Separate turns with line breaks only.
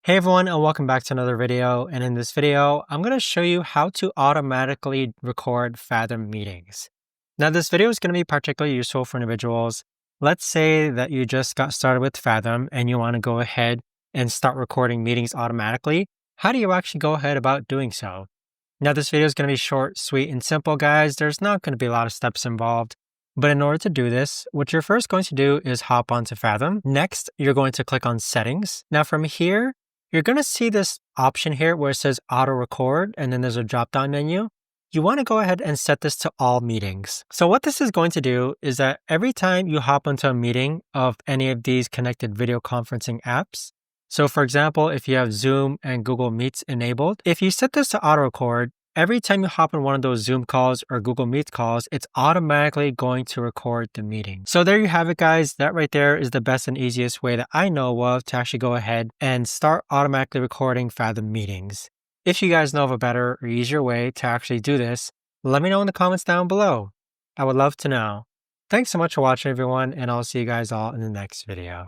Hey everyone, and welcome back to another video. And in this video, I'm going to show you how to automatically record Fathom meetings. Now, this video is going to be particularly useful for individuals. Let's say that you just got started with Fathom and you want to go ahead and start recording meetings automatically. How do you actually go ahead about doing so? Now, this video is going to be short, sweet, and simple, guys. There's not going to be a lot of steps involved. But in order to do this, what you're first going to do is hop onto Fathom. Next, you're going to click on Settings. Now, from here, you're going to see this option here where it says Auto Record, and then there's a drop-down menu. You want to go ahead and set this to all meetings. So what this is going to do is that every time you hop into a meeting of any of these connected video conferencing apps, so for example, if you have Zoom and Google Meets enabled, if you set this to auto record, every time you hop on one of those Zoom calls or Google Meet calls, it's automatically going to record the meeting. So there you have it, guys. That right there is the best and easiest way that I know of to actually go ahead and start automatically recording Fathom meetings. If you guys know of a better or easier way to actually do this, let me know in the comments down below. I would love to know. Thanks so much for watching, everyone, and I'll see you guys all in the next video.